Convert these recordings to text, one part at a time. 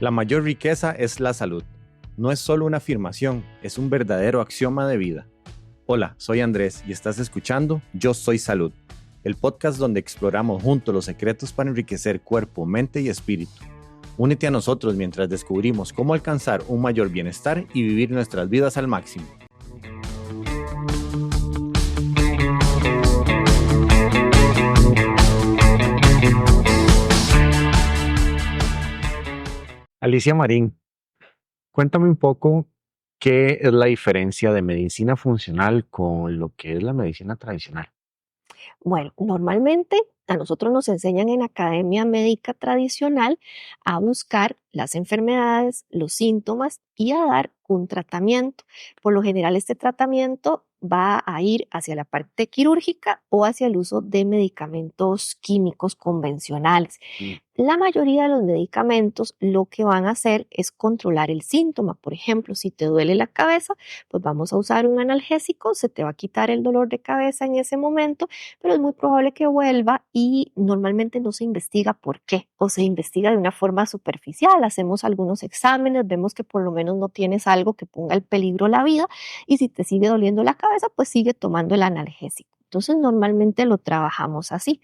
La mayor riqueza es la salud. No es solo una afirmación, es un verdadero axioma de vida. Hola, soy Andrés y estás escuchando Yo Soy Salud, el podcast donde exploramos juntos los secretos para enriquecer cuerpo, mente y espíritu. Únete a nosotros mientras descubrimos cómo alcanzar un mayor bienestar y vivir nuestras vidas al máximo. Alicia Marín, cuéntame un poco qué es la diferencia de medicina funcional con lo que es la medicina tradicional. Bueno, normalmente a nosotros nos enseñan en academia médica tradicional a buscar las enfermedades, los síntomas y a dar un tratamiento. Por lo general, este tratamiento va a ir hacia la parte quirúrgica o hacia el uso de medicamentos químicos convencionales. Mm. La mayoría de los medicamentos lo que van a hacer es controlar el síntoma. Por ejemplo, si te duele la cabeza, pues vamos a usar un analgésico, se te va a quitar el dolor de cabeza en ese momento, pero es muy probable que vuelva y normalmente no se investiga por qué o se investiga de una forma superficial. Hacemos algunos exámenes, vemos que por lo menos no tienes algo que ponga en peligro la vida y si te sigue doliendo la cabeza, pues sigue tomando el analgésico. Entonces normalmente lo trabajamos así.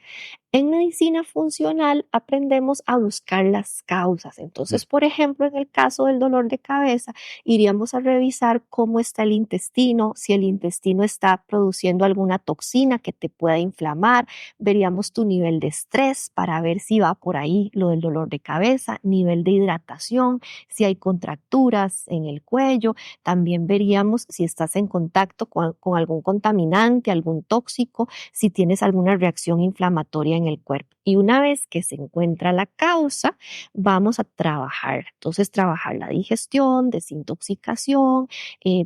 En medicina funcional aprendemos a buscar las causas. Entonces, por ejemplo, en el caso del dolor de cabeza, iríamos a revisar cómo está el intestino, si el intestino está produciendo alguna toxina que te pueda inflamar, veríamos tu nivel de estrés para ver si va por ahí lo del dolor de cabeza, nivel de hidratación, si hay contracturas en el cuello, también veríamos si estás en contacto con algún contaminante, algún tóxico, si tienes alguna reacción inflamatoria en el cuerpo. Y una vez que se encuentra la causa, vamos a trabajar. Entonces, trabajar la digestión, desintoxicación,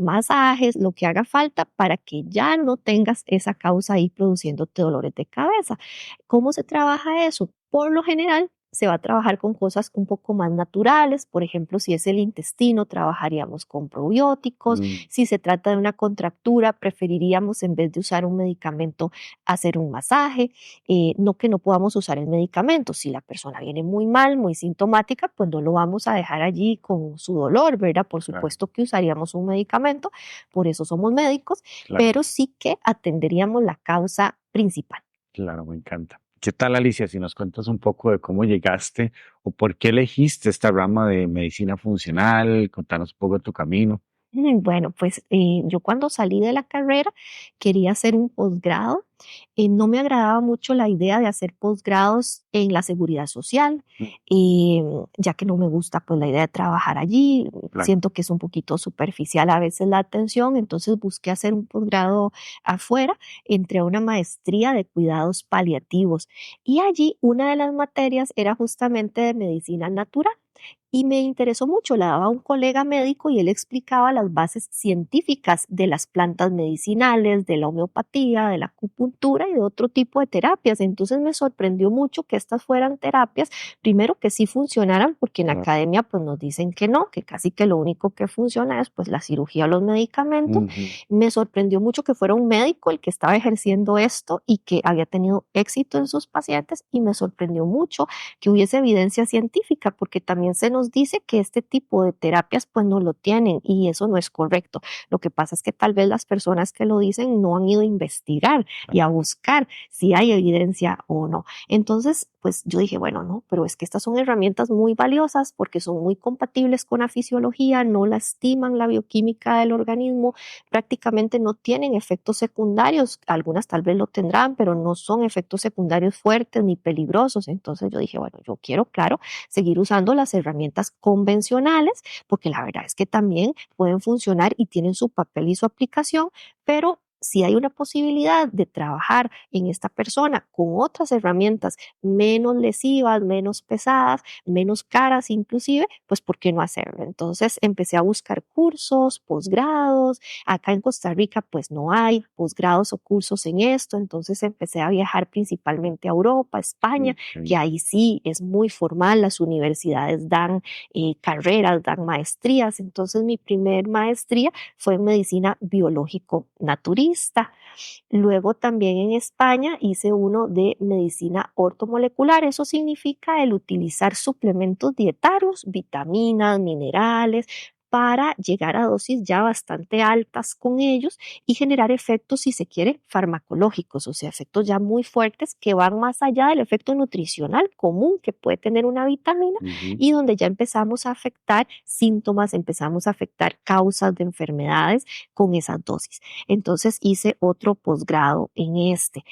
masajes, lo que haga falta para que ya no tengas esa causa ahí produciéndote dolores de cabeza. ¿Cómo se trabaja eso? Por lo general, se va a trabajar con cosas un poco más naturales. Por ejemplo, si es el intestino, trabajaríamos con probióticos. Mm. Si se trata de una contractura, preferiríamos en vez de usar un medicamento, hacer un masaje. No que no podamos usar el medicamento. Si la persona viene muy mal, muy sintomática, pues no lo vamos a dejar allí con su dolor, ¿verdad? Por Claro, supuesto que usaríamos un medicamento, por eso somos médicos, claro, pero sí que atenderíamos la causa principal. claro, me encanta. ¿Qué tal, Alicia? Si nos cuentas un poco de cómo llegaste o por qué elegiste esta rama de medicina funcional, contanos un poco de tu camino. Bueno, pues yo cuando salí de la carrera quería hacer un posgrado. No me agradaba mucho la idea de hacer posgrados en la seguridad social, Mm. eh, ya que no me gusta pues la idea de trabajar allí. Claro. Siento que es un poquito superficial a veces la atención, entonces busqué hacer un posgrado afuera, entré a una maestría de cuidados paliativos y allí una de las materias era justamente de medicina natural. Y me interesó mucho, la daba un colega médico y él explicaba las bases científicas de las plantas medicinales, de la homeopatía, de la acupuntura y de otro tipo de terapias. Entonces me sorprendió mucho que estas fueran terapias, primero que sí funcionaran, porque en Claro. academia pues nos dicen que no, que casi que lo único que funciona es pues la cirugía o los medicamentos. Ujú. Me sorprendió mucho que fuera un médico el que estaba ejerciendo esto y que había tenido éxito en sus pacientes y me sorprendió mucho que hubiese evidencia científica, porque también se nos dice que este tipo de terapias pues no lo tienen y eso no es correcto. Lo que pasa es que tal vez las personas que lo dicen no han ido a investigar y a buscar si hay evidencia o no. Entonces, pues yo dije, bueno, no, pero es que estas son herramientas muy valiosas porque son muy compatibles con la fisiología, no lastiman la bioquímica del organismo, prácticamente no tienen efectos secundarios, algunas tal vez lo tendrán, pero no son efectos secundarios fuertes ni peligrosos. Entonces yo dije, bueno, yo quiero, claro, seguir usando las herramientas convencionales, porque la verdad es que también pueden funcionar y tienen su papel y su aplicación, pero si hay una posibilidad de trabajar en esta persona con otras herramientas menos lesivas, menos pesadas, menos caras inclusive, pues ¿por qué no hacerlo? Entonces empecé a buscar cursos, posgrados. Acá en Costa Rica pues no hay posgrados o cursos en esto, entonces empecé a viajar principalmente a Europa, España, que Ok. ahí sí es muy formal, las universidades dan carreras, dan maestrías. Entonces mi primer maestría fue en medicina biológico-naturista vista. Luego también en España hice uno de medicina ortomolecular. Eso significa el utilizar suplementos dietarios, vitaminas, minerales, para llegar a dosis ya bastante altas con ellos y generar efectos, si se quiere, farmacológicos, o sea, efectos ya muy fuertes que van más allá del efecto nutricional común que puede tener una vitamina, Ujú. y donde ya empezamos a afectar síntomas, empezamos a afectar causas de enfermedades con esas dosis. Entonces hice otro posgrado en este.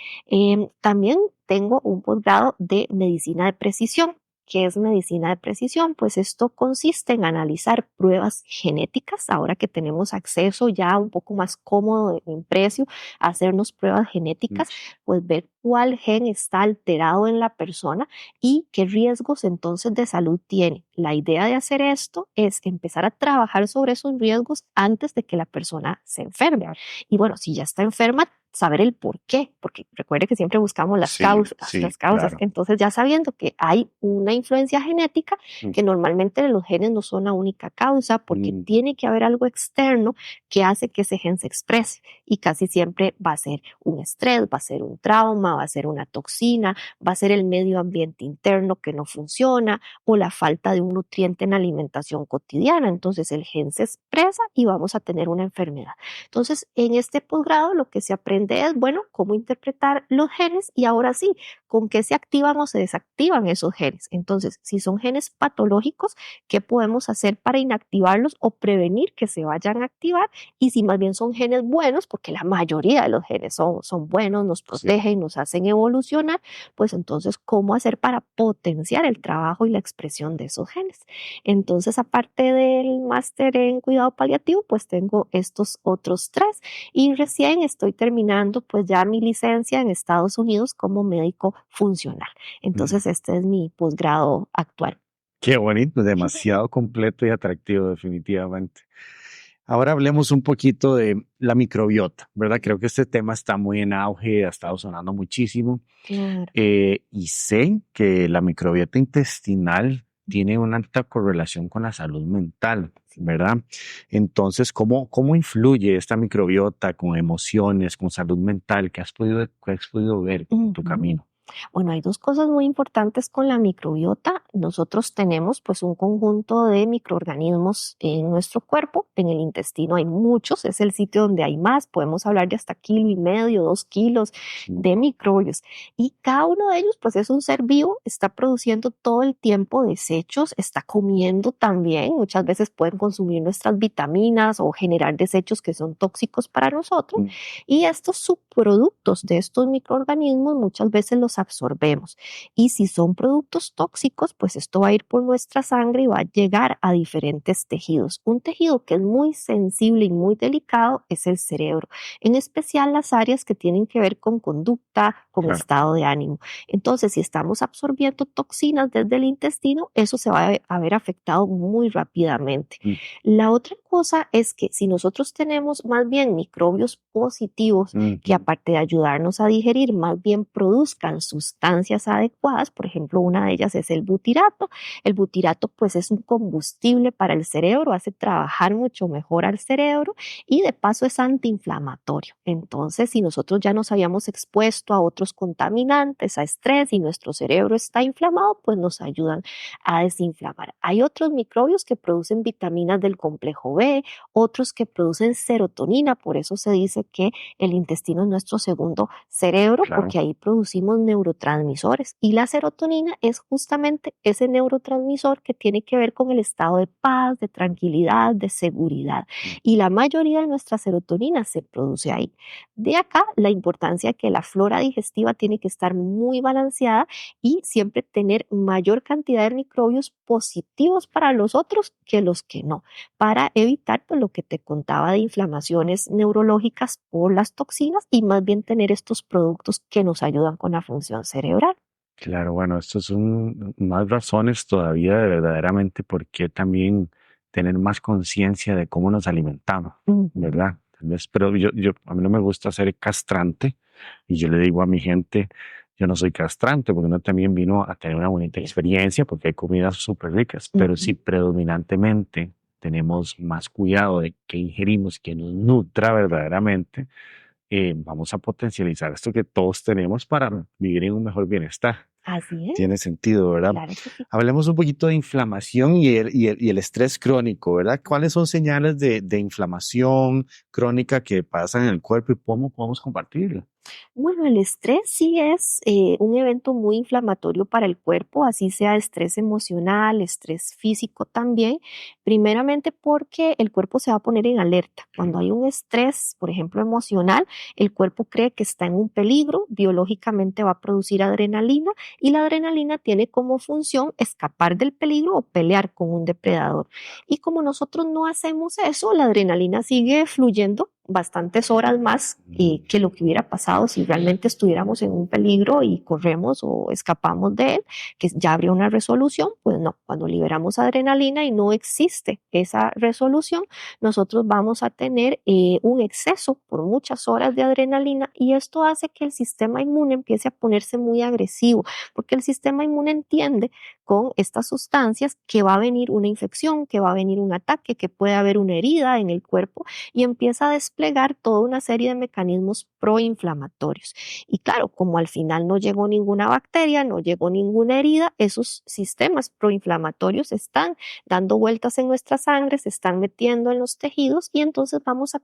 También tengo un posgrado de medicina de precisión. ¿Qué es medicina de precisión? Pues esto consiste en analizar pruebas genéticas, ahora que tenemos acceso ya un poco más cómodo en precio a hacernos pruebas Mm. genéticas, pues ver cuál gen está alterado en la persona y qué riesgos entonces de salud tiene. La idea de hacer esto es empezar a trabajar sobre esos riesgos antes de que la persona se enferme. Y bueno, si ya está enferma, saber el por qué, porque recuerde que siempre buscamos las Sí, causas, sí, las causas. claro. Entonces, ya sabiendo que hay una influencia genética, Mm, que normalmente los genes no son la única causa, porque mm, tiene que haber algo externo que hace que ese gen se exprese. Y casi siempre va a ser un estrés, va a ser un trauma, va a ser una toxina, va a ser el medio ambiente interno que no funciona o la falta de un nutriente en la alimentación cotidiana. Entonces, el gen se expresa y vamos a tener una enfermedad. Entonces, en este posgrado lo que se aprende es, bueno, cómo interpretar los genes y ahora sí, con qué se activan o se desactivan esos genes. Entonces, si son genes patológicos, ¿qué podemos hacer para inactivarlos o prevenir que se vayan a activar? Y si más bien son genes buenos, porque la mayoría de los genes son buenos, nos sí. protegen, nos hacen evolucionar, pues entonces, ¿cómo hacer para potenciar el trabajo y la expresión de esos genes? Entonces, aparte del máster en cuidado paliativo, pues tengo estos otros tres y recién estoy terminando pues ya mi licencia en Estados Unidos como médico funcional. Mm. Entonces, este es mi posgrado actual. Qué bonito, demasiado completo y atractivo, definitivamente. Ahora hablemos un poquito de la microbiota, ¿verdad? Creo que este tema está muy en auge, ha estado sonando muchísimo. Claro. Y sé que la microbiota intestinal tiene una alta correlación con la salud mental, ¿verdad? Entonces, ¿cómo influye esta microbiota con emociones, con salud mental? ¿Qué has podido ver en tu Ujú. camino? Bueno, hay dos cosas muy importantes con la microbiota. Nosotros tenemos pues un conjunto de microorganismos en nuestro cuerpo. En el intestino hay muchos, es el sitio donde hay más. Podemos hablar de hasta 1,5 kilos, 2 kilos Sí, de microbios. Y cada uno de ellos pues es un ser vivo, está produciendo todo el tiempo desechos, está comiendo también. Muchas veces pueden consumir nuestras vitaminas o generar desechos que son tóxicos para nosotros. mm, Y estos subproductos de estos microorganismos muchas veces los absorbemos. Y si son productos tóxicos, pues esto va a ir por nuestra sangre y va a llegar a diferentes tejidos. Un tejido que es muy sensible y muy delicado es el cerebro, en especial las áreas que tienen que ver con conducta, con claro. estado de ánimo. Entonces, si estamos absorbiendo toxinas desde el intestino, eso se va a ver afectado muy rápidamente. Mm, La otra cosa es que si nosotros tenemos más bien microbios positivos que ujú, aparte de ayudarnos a digerir, más bien produzcan sustancias adecuadas, por ejemplo, una de ellas es el butirato. El butirato pues es un combustible para el cerebro, hace trabajar mucho mejor al cerebro y de paso es antiinflamatorio. Entonces, si nosotros ya nos habíamos expuesto a otros contaminantes, a estrés y nuestro cerebro está inflamado, pues nos ayudan a desinflamar. Hay otros microbios que producen vitaminas del complejo B, otros que producen serotonina, por eso se dice que el intestino es nuestro segundo cerebro, claro. porque ahí producimos neurotransmisores y la serotonina es justamente ese neurotransmisor que tiene que ver con el estado de paz, de tranquilidad, de seguridad. Mm, Y la mayoría de nuestra serotonina se produce ahí. De acá la importancia que la flora digestiva tiene que estar muy balanceada y siempre tener mayor cantidad de microbios positivos para los otros que los que no, para evitar pues, lo que te contaba de inflamaciones neurológicas por las toxinas y más bien tener estos productos que nos ayudan con la función cerebral. claro, bueno, estos son más razones todavía de verdaderamente por qué también tener más conciencia de cómo nos alimentamos, Ujú. ¿verdad? Tal vez, pero a mí no me gusta ser castrante y yo le digo a mi gente, yo no soy castrante porque uno también vino a tener una bonita experiencia porque hay comidas súper ricas, pero si Ujú. predominantemente tenemos más cuidado de qué ingerimos, que nos nutra verdaderamente, vamos a potencializar esto que todos tenemos para vivir en un mejor bienestar. Así Tiene es, sentido, ¿verdad? claro que sí. Hablemos un poquito de inflamación y el estrés crónico, ¿verdad? ¿Cuáles son señales de inflamación crónica que pasan en el cuerpo y cómo podemos compartirlo? Bueno, el estrés sí es un evento muy inflamatorio para el cuerpo, así sea estrés emocional, estrés físico también. Primeramente porque el cuerpo se va a poner en alerta. Cuando hay un estrés, por ejemplo, emocional, el cuerpo cree que está en un peligro, biológicamente va a producir adrenalina y la adrenalina tiene como función escapar del peligro o pelear con un depredador. Y como nosotros no hacemos eso, la adrenalina sigue fluyendo bastantes horas más que lo que hubiera pasado si realmente estuviéramos en un peligro y corremos o escapamos de él, que ya habría una resolución. Pues no, cuando liberamos adrenalina y no existe esa resolución, nosotros vamos a tener un exceso por muchas horas de adrenalina y esto hace que el sistema inmune empiece a ponerse muy agresivo, porque el sistema inmune entiende con estas sustancias que va a venir una infección, que va a venir un ataque, que puede haber una herida en el cuerpo y empieza a desplegar toda una serie de mecanismos proinflamatorios. Y claro, como al final no llegó ninguna bacteria, no llegó ninguna herida, esos sistemas proinflamatorios están dando vueltas en nuestra sangre, se están metiendo en los tejidos y entonces vamos a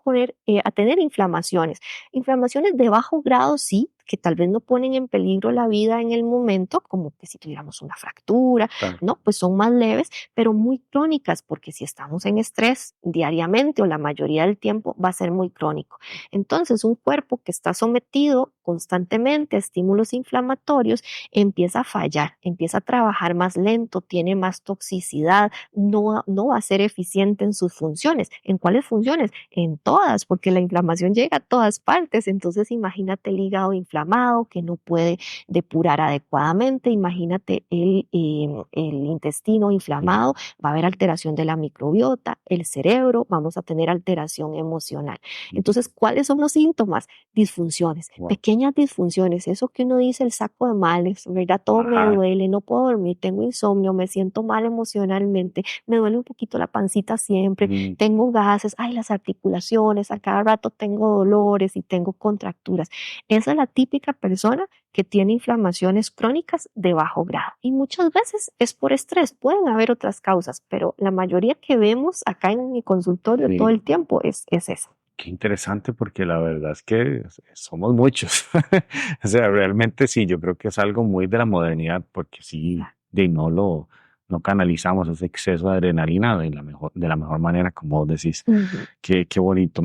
tener inflamaciones. Inflamaciones de bajo grado, sí, que tal vez no ponen en peligro la vida en el momento, como que si tuviéramos una fractura, Claro. ¿no? Pues son más leves, pero muy crónicas, porque si estamos en estrés diariamente o la mayoría del tiempo, va a ser muy crónico. Entonces, un cuerpo que está sometido constantemente a estímulos inflamatorios empieza a fallar, empieza a trabajar más lento, tiene más toxicidad, no va a ser eficiente en sus funciones. ¿En cuáles funciones? En todas, porque la inflamación llega a todas partes. Entonces, imagínate el hígado inflamado que no puede depurar adecuadamente, imagínate el intestino inflamado, va a haber alteración de la microbiota, el cerebro, vamos a tener alteración emocional. Entonces, ¿cuáles son los síntomas? Disfunciones, Wow. pequeñas disfunciones, eso que uno dice el saco de males, ¿verdad? Todo me Ajá. duele, no puedo dormir, tengo insomnio, me siento mal emocionalmente, me duele un poquito la pancita siempre, Mm, tengo gases, ay, las articulaciones, a cada rato tengo dolores y tengo contracturas. Esa es la típica persona que tiene inflamaciones crónicas de bajo grado. Y muchas veces es por estrés, pueden haber otras causas, pero la mayoría que vemos acá en mi consultorio todo sí. el tiempo es esa. Qué interesante porque la verdad es que somos muchos. O sea, realmente sí, yo creo que es algo muy de la modernidad porque sí, no canalizamos ese exceso de adrenalina de la mejor manera, como vos decís. Ujú. Qué bonito.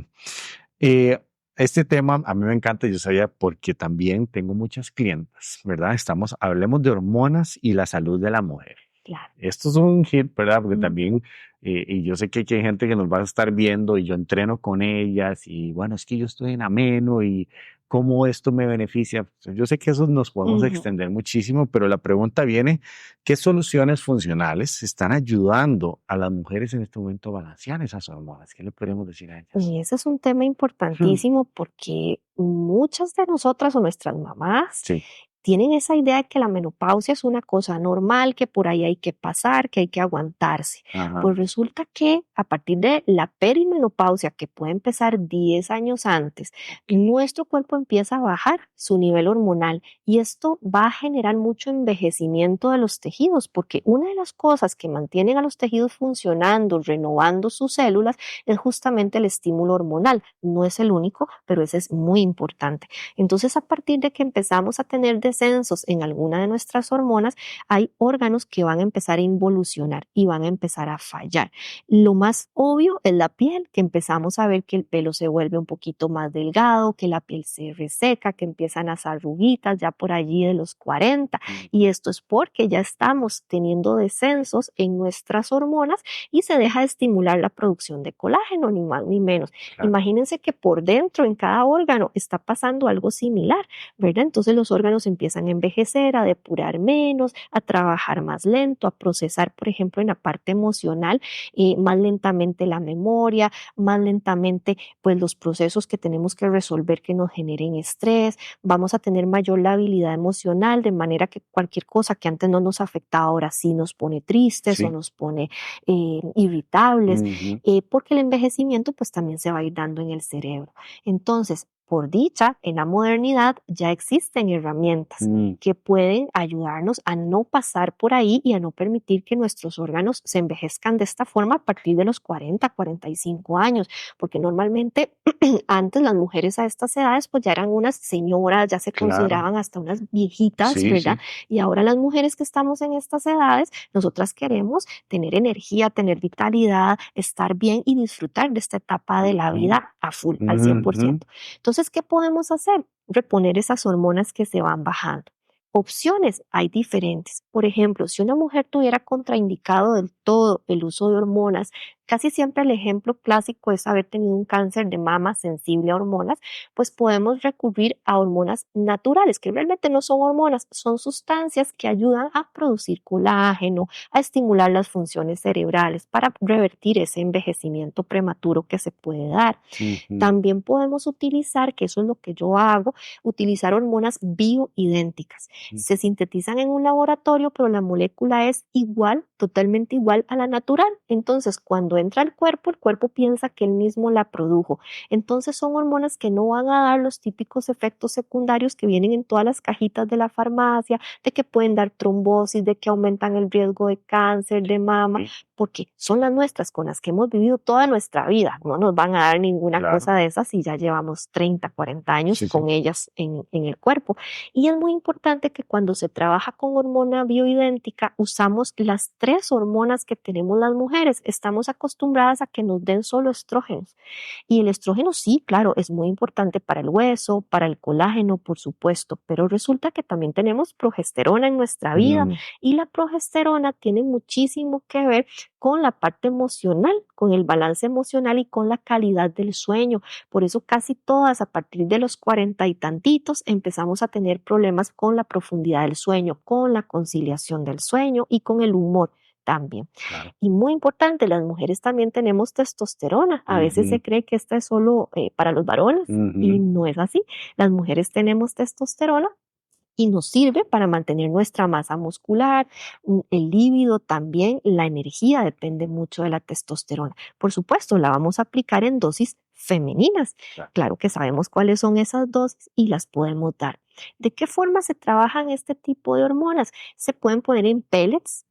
Eh, este tema a mí me encanta, yo sabía, porque también tengo muchas clientas, ¿verdad? Hablemos de hormonas y la salud de la mujer. Claro. Esto es un hit, ¿verdad? Porque Mm. también, y yo sé que aquí hay gente que nos va a estar viendo y yo entreno con ellas y bueno, es que yo estoy en ameno y cómo esto me beneficia. Yo sé que eso nos podemos Ujú. extender muchísimo, pero la pregunta viene, ¿qué soluciones funcionales están ayudando a las mujeres en este momento a balancear esas hormonas? ¿Qué le podemos decir a ellas? Y ese es un tema Hmm, importantísimo porque muchas de nosotras o nuestras mamás sí, tienen esa idea de que la menopausia es una cosa normal, que por ahí hay que pasar, que hay que aguantarse. ajá, Pues resulta que a partir de la perimenopausia, que puede empezar 10 años antes, nuestro cuerpo empieza a bajar su nivel hormonal y esto va a generar mucho envejecimiento de los tejidos, porque una de las cosas que mantienen a los tejidos funcionando, renovando sus células, es justamente el estímulo hormonal. No es el único, pero ese es muy importante. Entonces, a partir de que empezamos a tener descensos en alguna de nuestras hormonas, hay órganos que van a empezar a involucionar y van a empezar a fallar. Lo más obvio es la piel, que empezamos a ver que el pelo se vuelve un poquito más delgado, que la piel se reseca, que empiezan las arruguitas ya por allí de los 40. Y esto es porque ya estamos teniendo descensos en nuestras hormonas y se deja de estimular la producción de colágeno, ni más ni menos. claro, Imagínense que por dentro, en cada órgano, está pasando algo similar, ¿verdad? Entonces los órganos empiezan a envejecer, a depurar menos, a trabajar más lento, a procesar, por ejemplo, en la parte emocional, más lentamente la memoria, más lentamente, pues los procesos que tenemos que resolver que nos generen estrés, vamos a tener mayor la habilidad emocional, de manera que cualquier cosa que antes no nos afectaba, ahora sí nos pone tristes o sí. nos pone irritables, Ujú, porque el envejecimiento pues también se va a ir dando en el cerebro. Entonces, por dicha, en la modernidad ya existen herramientas que pueden ayudarnos a no pasar por ahí y a no permitir que nuestros órganos se envejezcan de esta forma a partir de los 40, 45 años, porque normalmente antes las mujeres a estas edades pues ya eran unas señoras, ya se Claro, consideraban hasta unas viejitas, sí, ¿verdad? sí, Y ahora las mujeres que estamos en estas edades, nosotras queremos tener energía, tener vitalidad, estar bien y disfrutar de esta etapa de la vida a full, al 100%. Entonces, ¿qué podemos hacer? Reponer esas hormonas que se van bajando. Opciones hay diferentes. Por ejemplo, si una mujer tuviera contraindicado del todo el uso de hormonas, casi siempre el ejemplo clásico es haber tenido un cáncer de mama sensible a hormonas, pues podemos recurrir a hormonas naturales, que realmente no son hormonas, son sustancias que ayudan a producir colágeno, a estimular las funciones cerebrales para revertir ese envejecimiento prematuro que se puede dar. También podemos utilizar, que eso es lo que yo hago, utilizar hormonas bioidénticas. Se sintetizan en un laboratorio, pero la molécula es igual, totalmente igual a la natural. Entonces, cuando entra al cuerpo, el cuerpo piensa que él mismo la produjo. Entonces, son hormonas que no van a dar los típicos efectos secundarios que vienen en todas las cajitas de la farmacia, de que pueden dar trombosis, de que aumentan el riesgo de cáncer de mama, porque son las nuestras con las que hemos vivido toda nuestra vida. No nos van a dar ninguna claro, cosa de esas si ya llevamos 30, 40 años sí, sí, con ellas en el cuerpo. Y es muy importante que cuando se trabaja con hormona bioidéntica, usamos las 3 hormonas que tenemos las mujeres. Estamos acostumbradas a que nos den solo estrógenos. Y el estrógeno sí, claro, es muy importante para el hueso, para el colágeno, por supuesto, pero resulta que también tenemos progesterona en nuestra vida y la progesterona tiene muchísimo que ver con la parte emocional, con el balance emocional y con la calidad del sueño. Por eso casi todas a partir de los 40 y tantitos empezamos a tener problemas con la profundidad del sueño, con la conciliación del sueño y con el humor también. claro. Y muy importante, las mujeres también tenemos testosterona. A veces se cree que esta es solo para los varones y no es así. Las mujeres tenemos testosterona y nos sirve para mantener nuestra masa muscular, el líbido también, la energía depende mucho de la testosterona. Por supuesto, la vamos a aplicar en dosis femeninas. Claro. Claro que sabemos cuáles son esas dosis y las podemos dar. ¿De qué forma se trabajan este tipo de hormonas? Se pueden poner en pellets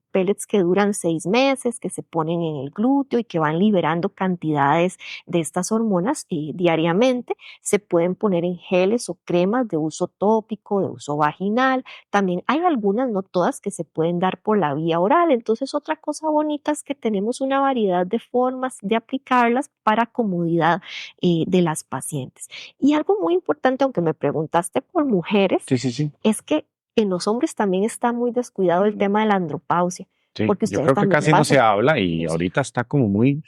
que duran 6 meses, que se ponen en el glúteo y que van liberando cantidades de estas hormonas diariamente. Se pueden poner en geles o cremas de uso tópico, de uso vaginal. También hay algunas, no todas, que se pueden dar por la vía oral. Entonces, otra cosa bonita es que tenemos una variedad de formas de aplicarlas para comodidad de las pacientes. Y algo muy importante, aunque me preguntaste por mujeres, Sí, sí, sí. es que en los hombres también está muy descuidado el tema de la andropausia, Sí, porque yo ustedes creo que también casi no se pasan. habla y ahorita está como muy, no,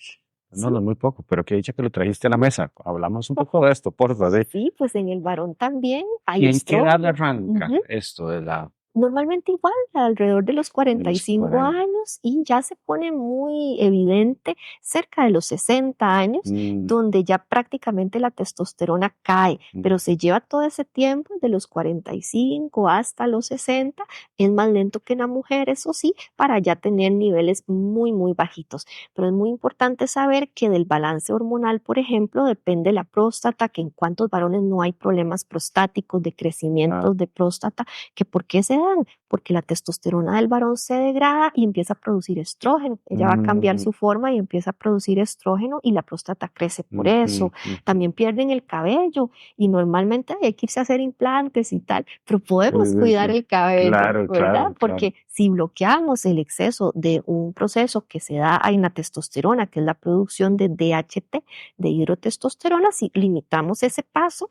Sí, no es muy poco, pero qué dicha que lo trajiste a la mesa. Hablamos un poco de esto, por favor. sí, pues en el varón también hay ¿Y en qué edad estrógeno. arranca Ujú. esto de Normalmente igual, alrededor de los de los 45 40? años y ya se pone muy evidente cerca de los 60 años, donde ya prácticamente la testosterona cae, pero se lleva todo ese tiempo, de los 45 hasta los 60, es más lento que en la mujer, eso sí, para ya tener niveles muy, muy bajitos. Pero es muy importante saber que del balance hormonal, por ejemplo, depende la próstata, que en cuántos varones no hay problemas prostáticos, de crecimiento de próstata, que por qué se dan, porque la testosterona del varón se degrada y empieza a producir estrógeno. Ella va a cambiar su forma y empieza a producir estrógeno y la próstata crece por eso. También pierden el cabello y normalmente hay que irse a hacer implantes y tal, pero podemos cuidar el cabello, Claro, ¿verdad? claro, claro. Porque si bloqueamos el exceso de un proceso que se da en la testosterona, que es la producción de DHT, de hidrotestosterona, si limitamos ese paso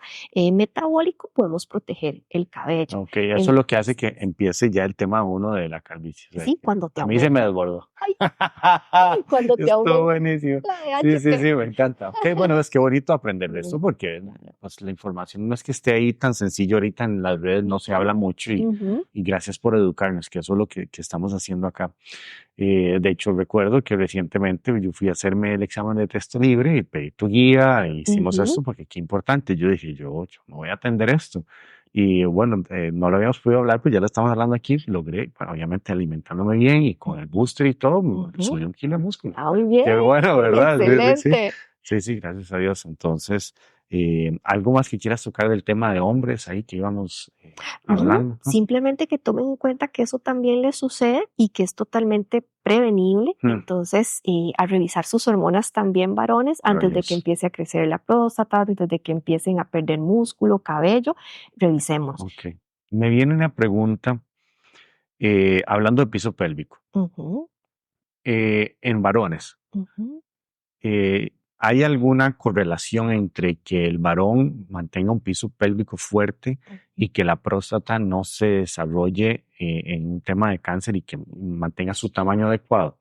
metabólico, podemos proteger el cabello. Ok, eso es lo que hace que empiece ya el tema uno de la calvicie. O sea, Sí, cuando te a mí se me aumenta. desbordó. Ay, cuando te Estuvo aumenta buenísimo. la Sí, sí, DHT. sí, me encanta. Ok, bueno, es que bonito aprender de esto porque pues, la información no es que esté ahí tan sencillo ahorita en las redes, no se habla mucho Ujú, y gracias por educarnos, que eso es lo que estamos haciendo acá. De hecho, recuerdo que recientemente yo fui a hacerme el examen de texto libre y pedí tu guía, e hicimos ujú, esto porque qué importante. Yo dije, yo no voy a atender esto. Y bueno, no lo habíamos podido hablar, pues ya lo estamos hablando aquí. Logré, bueno, obviamente alimentándome bien y con el booster y todo, ujú. subí 1 kilo de músculo. Ah, muy bien, Qué bueno, ¿verdad? Sí, sí, sí. excelente. Sí, sí, gracias a Dios. Entonces, ¿Algo más que quieras tocar del tema de hombres ahí que íbamos hablando? ¿No? Simplemente que tomen en cuenta que eso también les sucede y que es totalmente prevenible. Mm, Entonces, a revisar sus hormonas también, varones, antes de que Rayos. empiece a crecer la próstata, antes de que empiecen a perder músculo, cabello, revisemos. Ok. Me viene una pregunta hablando de piso pélvico. Ujú, En varones, ujú. ¿hay alguna correlación entre que el varón mantenga un piso pélvico fuerte y que la próstata no se desarrolle en un tema de cáncer y que mantenga su tamaño adecuado?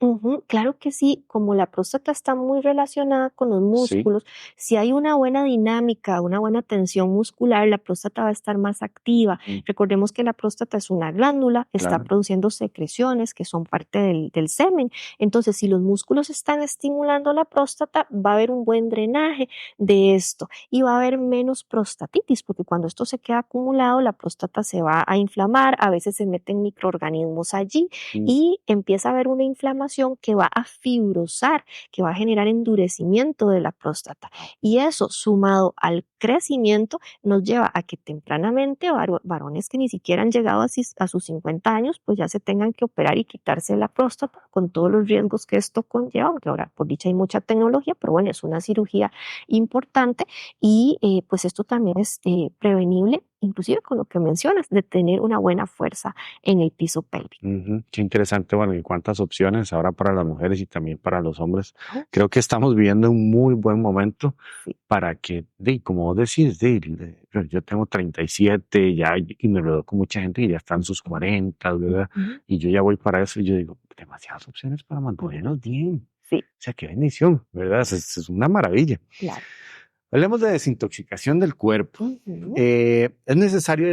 Claro que sí, como la próstata está muy relacionada con los Sí. músculos, si hay una buena dinámica, una buena tensión muscular, la próstata va a estar más activa. Mm, Recordemos que la próstata es una glándula, está claro. produciendo secreciones que son parte del semen. Entonces, si los músculos están estimulando la próstata, va a haber un buen drenaje de esto y va a haber menos prostatitis, porque cuando esto se queda acumulado, la próstata se va a inflamar, a veces se meten microorganismos allí Mm, y empieza a haber una inflamación que va a fibrosar, que va a generar endurecimiento de la próstata. wow. Y eso, sumado al crecimiento, nos lleva a que tempranamente varones que ni siquiera han llegado a sus 50 años, pues ya se tengan que operar y quitarse la próstata con todos los riesgos que esto conlleva, aunque ahora por dicha hay mucha tecnología, pero bueno, es una cirugía importante y pues esto también es prevenible, inclusive con lo que mencionas, de tener una buena fuerza en el piso pélvico. Ujú, qué interesante, bueno, y cuántas opciones ahora para las mujeres y también para los hombres. ¿No? Creo que estamos viviendo un muy buen momento Sí. para que, como vos decís, yo tengo 37 ya y me rodeo con mucha gente que ya está en sus 40, ¿verdad? Ujú. Y yo ya voy para eso y yo digo, demasiadas opciones para Ujú. mantenernos bien. Sí, O sea, qué bendición, ¿verdad? Es una maravilla. claro. Hablemos de desintoxicación del cuerpo. Ujú. ¿Es necesario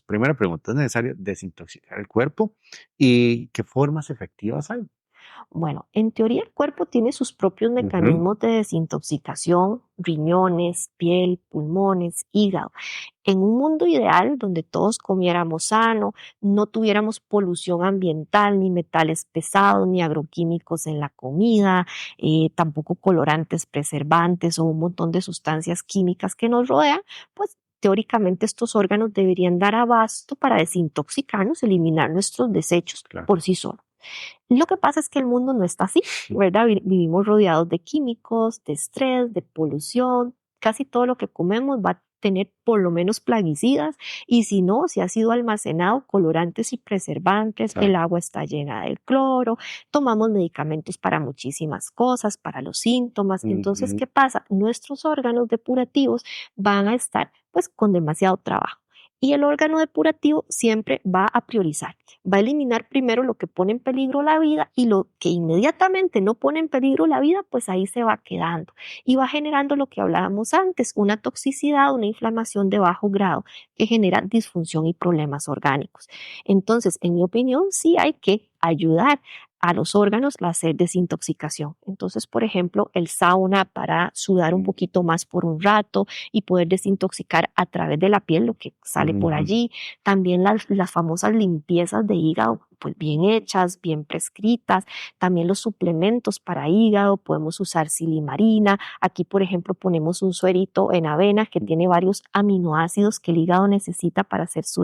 primera pregunta, ¿es necesario desintoxicar el cuerpo? ¿Y qué formas efectivas hay? Bueno, en teoría el cuerpo tiene sus propios Ujú, mecanismos de desintoxicación, riñones, piel, pulmones, hígado. En un mundo ideal donde todos comiéramos sano, no tuviéramos polución ambiental, ni metales pesados, ni agroquímicos en la comida, tampoco colorantes, preservantes o un montón de sustancias químicas que nos rodean, pues teóricamente estos órganos deberían dar abasto para desintoxicarnos, eliminar nuestros desechos claro. por sí solos. Lo que pasa es que el mundo no está así, ¿verdad? Vivimos rodeados de químicos, de estrés, de polución. Casi todo lo que comemos va a tener por lo menos plaguicidas y si no, si ha sido almacenado colorantes y preservantes, el Exacto. agua está llena de cloro, tomamos medicamentos para muchísimas cosas, para los síntomas. Entonces, Ujú, ¿qué pasa? Nuestros órganos depurativos van a estar pues con demasiado trabajo. Y el órgano depurativo siempre va a priorizar, va a eliminar primero lo que pone en peligro la vida y lo que inmediatamente no pone en peligro la vida, pues ahí se va quedando y va generando lo que hablábamos antes, una toxicidad, una inflamación de bajo grado que genera disfunción y problemas orgánicos. Entonces, en mi opinión, sí hay que ayudar a los órganos a hacer desintoxicación. Entonces, por ejemplo, el sauna para sudar un poquito más por un rato y poder desintoxicar a través de la piel lo que sale por ujú, allí. También las famosas limpiezas de hígado, pues bien hechas, bien prescritas. También los suplementos para hígado, podemos usar silimarina. Aquí, por ejemplo, ponemos un suerito en avena que tiene varios aminoácidos que el hígado necesita para hacer su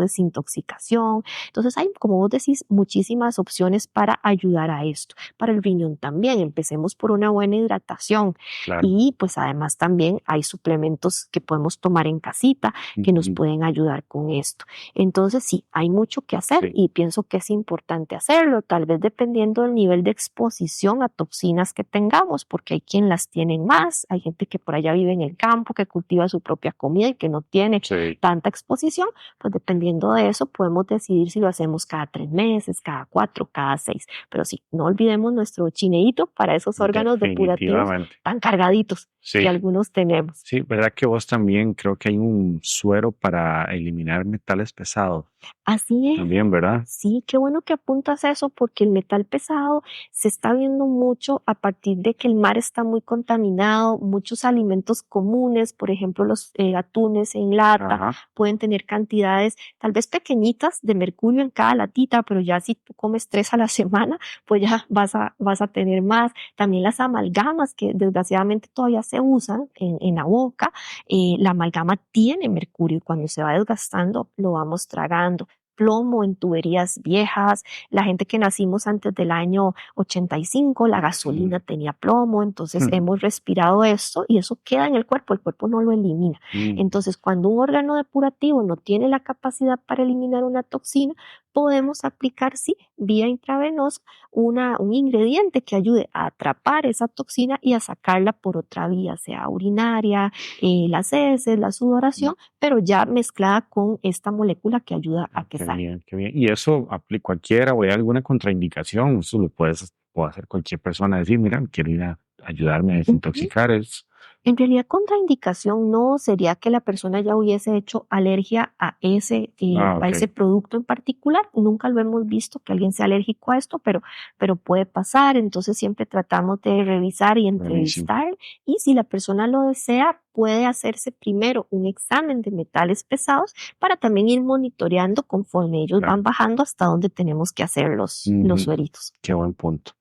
desintoxicación. Entonces hay, como vos decís, muchísimas opciones para ayudar a esto. Para el riñón también, empecemos por una buena hidratación claro. y pues además también hay suplementos que podemos tomar en casita que nos Ujú, pueden ayudar con esto. Entonces sí, hay mucho que hacer sí. y pienso que es importante hacerlo, tal vez dependiendo del nivel de exposición a toxinas que tengamos, porque hay quien las tienen más, hay gente que por allá vive en el campo, que cultiva su propia comida y que no tiene Sí. tanta exposición, pues dependiendo de eso podemos decidir si lo hacemos cada 3 meses, cada 4, cada 6. Pero sí, no olvidemos nuestro chineíto para esos órganos depurativos Definitivamente. tan cargaditos que Sí. algunos tenemos. Sí, verdad que vos también creo que hay un suero para eliminar metales pesados. Así es. también, ¿verdad? Sí, qué bueno que apuntas eso porque el metal pesado se está viendo mucho a partir de que el mar está muy contaminado, muchos alimentos comunes, por ejemplo, los atunes en lata, Ajá. pueden tener cantidades tal vez pequeñitas de mercurio en cada latita, pero ya si tú comes 3 a la semana, pues ya vas a tener más. También las amalgamas que desgraciadamente todavía se usan en la boca, la amalgama tiene mercurio y cuando se va desgastando lo vamos tragando. Plomo en tuberías viejas, la gente que nacimos antes del año 85, la gasolina tenía plomo, entonces hemos respirado esto y eso queda en el cuerpo no lo elimina. Mm, Entonces, cuando un órgano depurativo no tiene la capacidad para eliminar una toxina, podemos aplicar, sí, vía intravenosa, un ingrediente que ayude a atrapar esa toxina y a sacarla por otra vía, sea urinaria, las heces, la sudoración, pero ya mezclada con esta molécula que ayuda a que qué salga. bien, qué bien. Y eso aplica cualquiera o hay alguna contraindicación, eso lo puede hacer cualquier persona, decir, mira, quiero ir a ayudarme a Ujú. desintoxicar es. En realidad, contraindicación no sería que la persona ya hubiese hecho alergia Ah, a ok, ese producto en particular. Nunca lo hemos visto que alguien sea alérgico a esto, pero puede pasar. Entonces, siempre tratamos de revisar y buenísimo. entrevistar. Y si la persona lo desea, puede hacerse primero un examen de metales pesados para también ir monitoreando conforme ellos Claro. van bajando hasta donde tenemos que hacer los Ujú, sueritos. qué buen punto.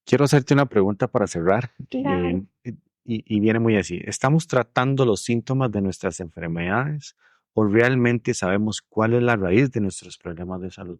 Quiero hacerte una pregunta para cerrar Claro. y viene muy así. ¿Estamos tratando los síntomas de nuestras enfermedades o realmente sabemos cuál es la raíz de nuestros problemas de salud?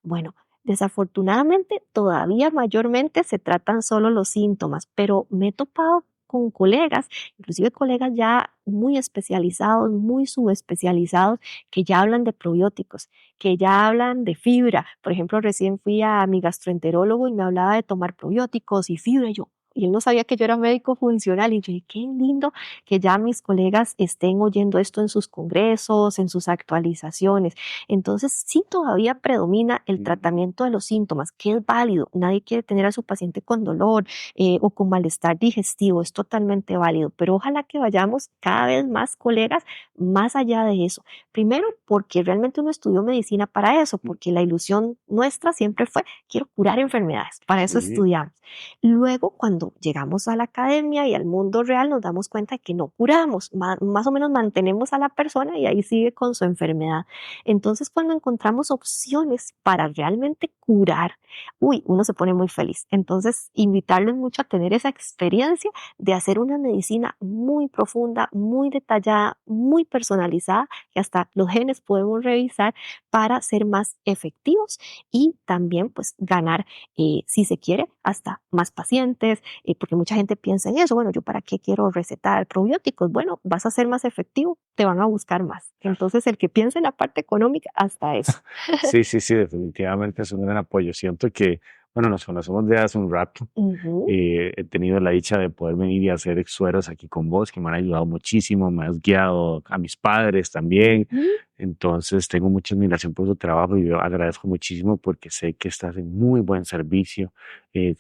Bueno, desafortunadamente todavía mayormente se tratan solo los síntomas, pero me he topado con colegas, inclusive colegas ya muy especializados, muy subespecializados, que ya hablan de probióticos, que ya hablan de fibra. Por ejemplo, recién fui a mi gastroenterólogo y me hablaba de tomar probióticos y fibra. Y él no sabía que yo era médico funcional. Y yo dije, qué lindo que ya mis colegas estén oyendo esto en sus congresos, en sus actualizaciones. Entonces, sí todavía predomina el tratamiento de los síntomas, que es válido. Nadie quiere tener a su paciente con dolor o con malestar digestivo, es totalmente válido, pero ojalá que vayamos cada vez más colegas más allá de eso. Primero, porque realmente uno estudió medicina para eso, porque la ilusión nuestra siempre fue, quiero curar enfermedades, para eso Sí, estudiamos. Luego, cuando llegamos a la academia y al mundo real, nos damos cuenta de que no curamos, más o menos mantenemos a la persona y ahí sigue con su enfermedad. Entonces, cuando encontramos opciones para realmente curar, uy, uno se pone muy feliz. Entonces, invitarles mucho a tener esa experiencia de hacer una medicina muy profunda, muy detallada, muy personalizada, que hasta los genes podemos revisar para ser más efectivos y también pues ganar, si se quiere, hasta más pacientes, porque mucha gente piensa en eso, bueno, yo para qué quiero recetar probióticos, bueno, vas a ser más efectivo, te van a buscar más. Entonces, el que piensa en la parte económica, hasta eso. sí, sí, sí, definitivamente es un gran apoyo. Siento que, bueno, nos conocemos de hace un rato. Ujú, He tenido la dicha de poder venir y hacer sueros aquí con vos, que me han ayudado muchísimo, me has guiado a mis padres también. ujú. Entonces, tengo mucha admiración por tu trabajo y yo agradezco muchísimo porque sé que estás en muy buen servicio.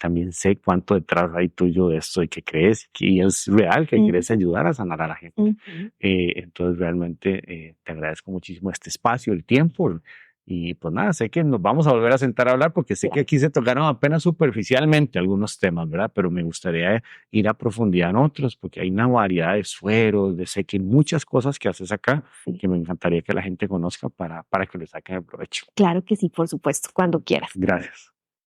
También sé cuánto detrás hay tuyo de esto y que crees y es real que Ujú, quieres ayudar a sanar a la gente. ujú. Entonces, realmente te agradezco muchísimo este espacio, el tiempo. Y pues nada, sé que nos vamos a volver a sentar a hablar porque sé que Claro, aquí se tocaron apenas superficialmente algunos temas, ¿verdad? Pero me gustaría ir a profundidad en otros porque hay una variedad de sueros, de sé que muchas cosas que haces acá sí. que me encantaría que la gente conozca para que le saquen el provecho. Claro que sí, por supuesto, cuando quieras. Gracias.